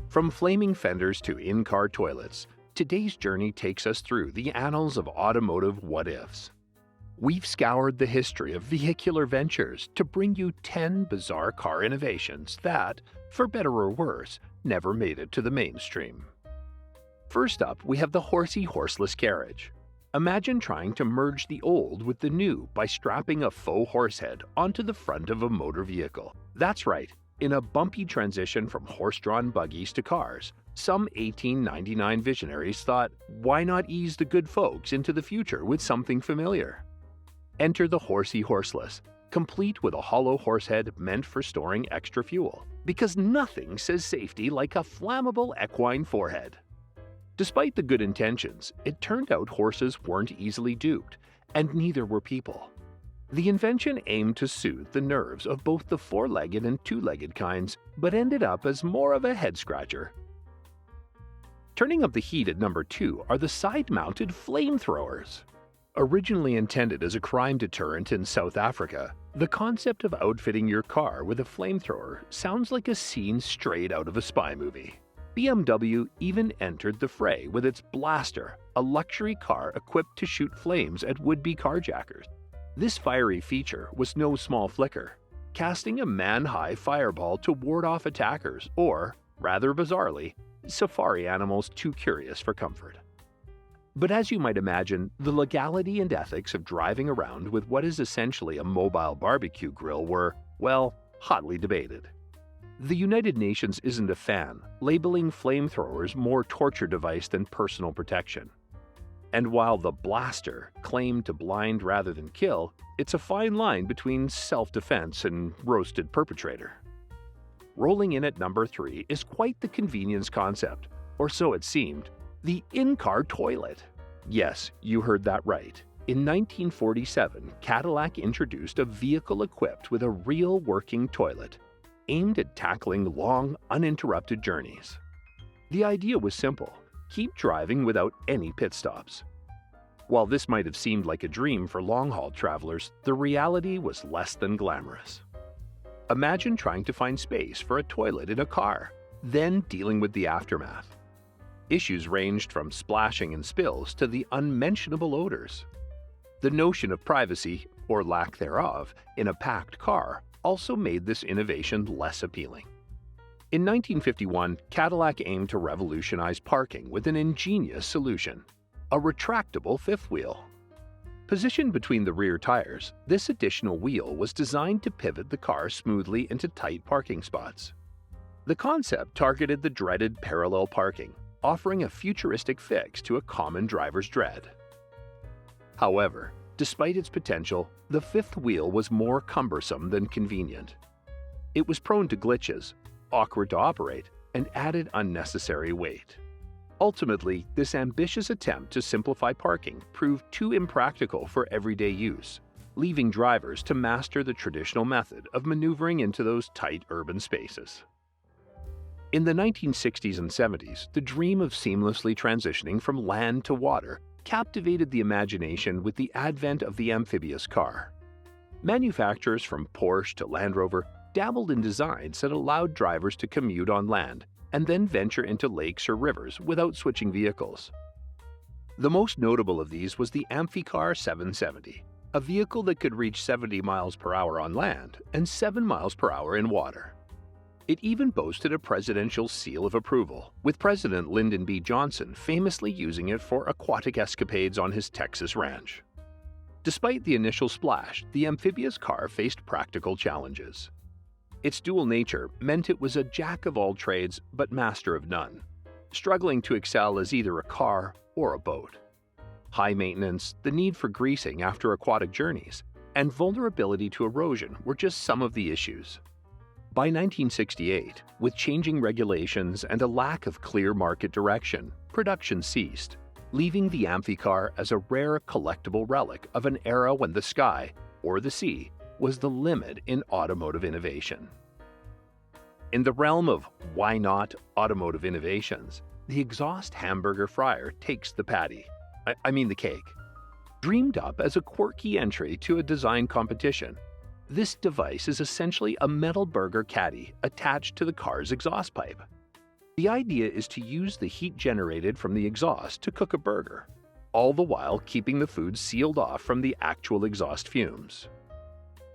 From flaming fenders to in-car toilets, today's journey takes us through the annals of automotive what-ifs. We've scoured the history of vehicular ventures to bring you 10 bizarre car innovations that, for better or worse, never made it to the mainstream. First up, we have the Horsey Horseless Carriage. Imagine trying to merge the old with the new by strapping a faux horse head onto the front of a motor vehicle. That's right, in a bumpy transition from horse-drawn buggies to cars, some 1899 visionaries thought, why not ease the good folks into the future with something familiar? Enter the Horsey Horseless, complete with a hollow horse head meant for storing extra fuel, because nothing says safety like a flammable equine forehead. Despite the good intentions, it turned out horses weren't easily duped, and neither were people. The invention aimed to soothe the nerves of both the four-legged and two-legged kinds, but ended up as more of a head-scratcher. Turning up the heat at number 2 are the side-mounted flamethrowers. Originally intended as a crime deterrent in South Africa, the concept of outfitting your car with a flamethrower sounds like a scene straight out of a spy movie. BMW even entered the fray with its Blaster, a luxury car equipped to shoot flames at would-be carjackers. This fiery feature was no small flicker, casting a man-high fireball to ward off attackers or, rather bizarrely, safari animals too curious for comfort. But as you might imagine, the legality and ethics of driving around with what is essentially a mobile barbecue grill were, well, hotly debated. The United Nations isn't a fan, labeling flamethrowers more torture device than personal protection. And while the Blaster claimed to blind rather than kill, it's a fine line between self-defense and roasted perpetrator. Rolling in at number 3 is quite the convenience concept, or so it seemed, the in-car toilet. Yes, you heard that right. In 1947, Cadillac introduced a vehicle equipped with a real working toilet, aimed at tackling long, uninterrupted journeys. The idea was simple: keep driving without any pit stops. While this might have seemed like a dream for long-haul travelers, the reality was less than glamorous. Imagine trying to find space for a toilet in a car, then dealing with the aftermath. Issues ranged from splashing and spills to the unmentionable odors. The notion of privacy, or lack thereof, in a packed car also made this innovation less appealing. In 1951, Cadillac aimed to revolutionize parking with an ingenious solution: a retractable fifth wheel. Positioned between the rear tires, this additional wheel was designed to pivot the car smoothly into tight parking spots. The concept targeted the dreaded parallel parking, offering a futuristic fix to a common driver's dread. However, despite its potential, the fifth wheel was more cumbersome than convenient. It was prone to glitches, awkward to operate, and added unnecessary weight. Ultimately, this ambitious attempt to simplify parking proved too impractical for everyday use, leaving drivers to master the traditional method of maneuvering into those tight urban spaces. In the 1960s and 70s, the dream of seamlessly transitioning from land to water captivated the imagination with the advent of the amphibious car. Manufacturers from Porsche to Land Rover dabbled in designs that allowed drivers to commute on land and then venture into lakes or rivers without switching vehicles. The most notable of these was the Amphicar 770, a vehicle that could reach 70 miles per hour on land and 7 miles per hour in water. It even boasted a presidential seal of approval, with President Lyndon B. Johnson famously using it for aquatic escapades on his Texas ranch. Despite the initial splash, the amphibious car faced practical challenges. Its dual nature meant it was a jack of all trades but master of none, struggling to excel as either a car or a boat. High maintenance, the need for greasing after aquatic journeys, and vulnerability to erosion were just some of the issues. By 1968, with changing regulations and a lack of clear market direction, production ceased, leaving the Amphicar as a rare collectible relic of an era when the sky, or the sea, was the limit in automotive innovation. In the realm of why not automotive innovations, the exhaust hamburger fryer takes the patty. I mean the cake. Dreamed up as a quirky entry to a design competition, this device is essentially a metal burger caddy attached to the car's exhaust pipe. The idea is to use the heat generated from the exhaust to cook a burger, all the while keeping the food sealed off from the actual exhaust fumes.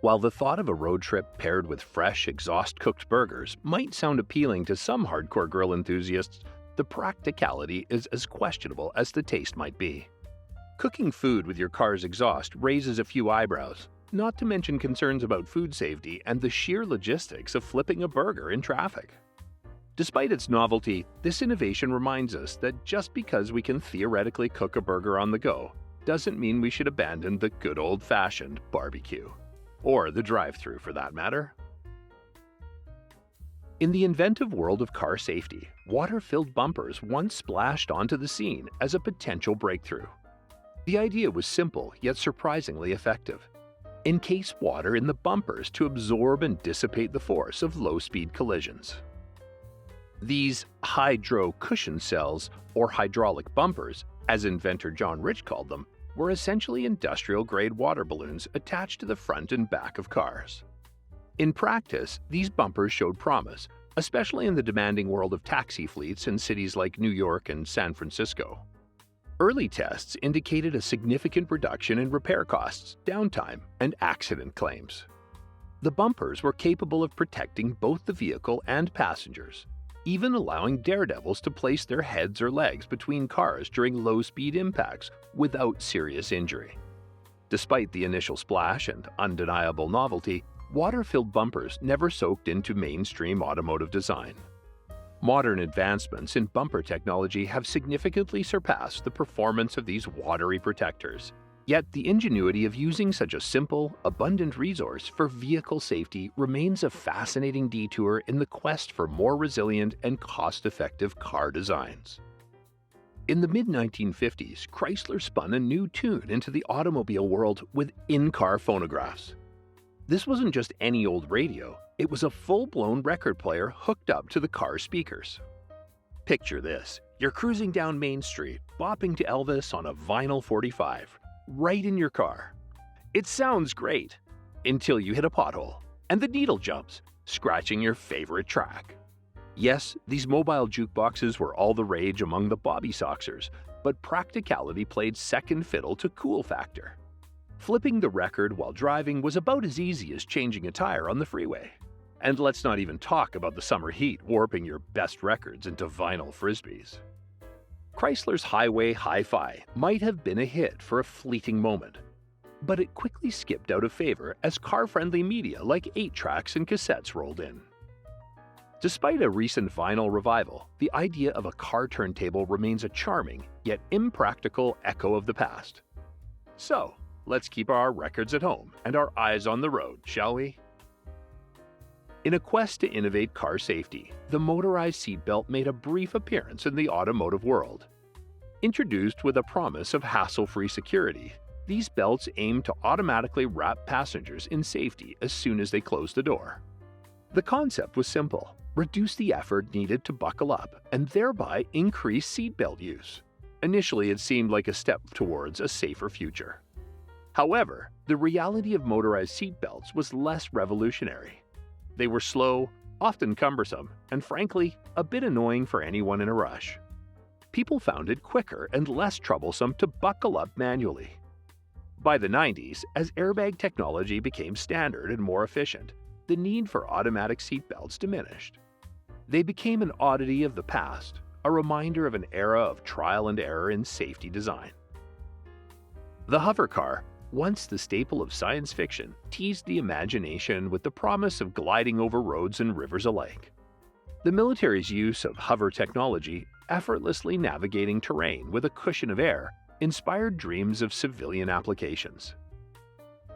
While the thought of a road trip paired with fresh, exhaust-cooked burgers might sound appealing to some hardcore grill enthusiasts, the practicality is as questionable as the taste might be. Cooking food with your car's exhaust raises a few eyebrows, not to mention concerns about food safety and the sheer logistics of flipping a burger in traffic. Despite its novelty, this innovation reminds us that just because we can theoretically cook a burger on the go doesn't mean we should abandon the good old-fashioned barbecue. Or the drive-thru, for that matter. In the inventive world of car safety, water-filled bumpers once splashed onto the scene as a potential breakthrough. The idea was simple, yet surprisingly effective. Encase water in the bumpers to absorb and dissipate the force of low-speed collisions. These hydro cushion cells, or hydraulic bumpers, as inventor John Rich called them, were essentially industrial-grade water balloons attached to the front and back of cars. In practice, these bumpers showed promise, especially in the demanding world of taxi fleets in cities like New York and San Francisco. Early tests indicated a significant reduction in repair costs, downtime, and accident claims. The bumpers were capable of protecting both the vehicle and passengers, even allowing daredevils to place their heads or legs between cars during low-speed impacts without serious injury. Despite the initial splash and undeniable novelty, water-filled bumpers never soaked into mainstream automotive design. Modern advancements in bumper technology have significantly surpassed the performance of these watery protectors. Yet the ingenuity of using such a simple, abundant resource for vehicle safety remains a fascinating detour in the quest for more resilient and cost-effective car designs. In the mid-1950s, Chrysler spun a new tune into the automobile world with in-car phonographs. This wasn't just any old radio, it was a full-blown record player hooked up to the car's speakers. Picture this, you're cruising down Main Street, bopping to Elvis on a vinyl 45, right in your car. It sounds great, until you hit a pothole, and the needle jumps, scratching your favorite track. Yes, these mobile jukeboxes were all the rage among the Bobby Soxers, but practicality played second fiddle to cool factor. Flipping the record while driving was about as easy as changing a tire on the freeway. And let's not even talk about the summer heat warping your best records into vinyl frisbees. Chrysler's Highway Hi-Fi might have been a hit for a fleeting moment, but it quickly skipped out of favor as car-friendly media like 8-tracks and cassettes rolled in. Despite a recent vinyl revival, the idea of a car turntable remains a charming, yet impractical echo of the past. So, let's keep our records at home and our eyes on the road, shall we? In a quest to innovate car safety, the motorized seatbelt made a brief appearance in the automotive world. Introduced with a promise of hassle-free security, these belts aim to automatically wrap passengers in safety as soon as they close the door. The concept was simple: reduce the effort needed to buckle up and thereby increase seatbelt use. Initially, it seemed like a step towards a safer future. However, the reality of motorized seatbelts was less revolutionary. They were slow, often cumbersome, and frankly, a bit annoying for anyone in a rush. People found it quicker and less troublesome to buckle up manually. By the 90s, as airbag technology became standard and more efficient, the need for automatic seatbelts diminished. They became an oddity of the past, a reminder of an era of trial and error in safety design. The hover car, once the staple of science fiction, teased the imagination with the promise of gliding over roads and rivers alike. The military's use of hover technology, effortlessly navigating terrain with a cushion of air, inspired dreams of civilian applications.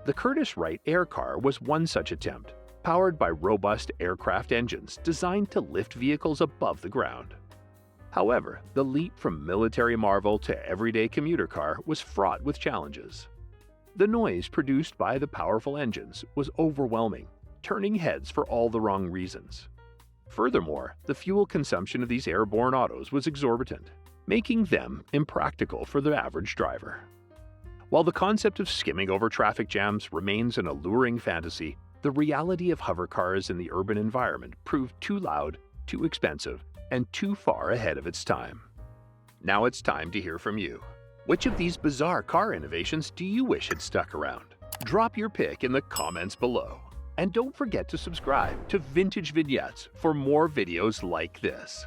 The Curtiss-Wright air car was one such attempt, powered by robust aircraft engines designed to lift vehicles above the ground. However, the leap from military marvel to everyday commuter car was fraught with challenges. The noise produced by the powerful engines was overwhelming, turning heads for all the wrong reasons. Furthermore, the fuel consumption of these airborne autos was exorbitant, making them impractical for the average driver. While the concept of skimming over traffic jams remains an alluring fantasy, the reality of hover cars in the urban environment proved too loud, too expensive, and too far ahead of its time. Now it's time to hear from you. Which of these bizarre car innovations do you wish had stuck around? Drop your pick in the comments below. And don't forget to subscribe to Vintage Vignettes for more videos like this.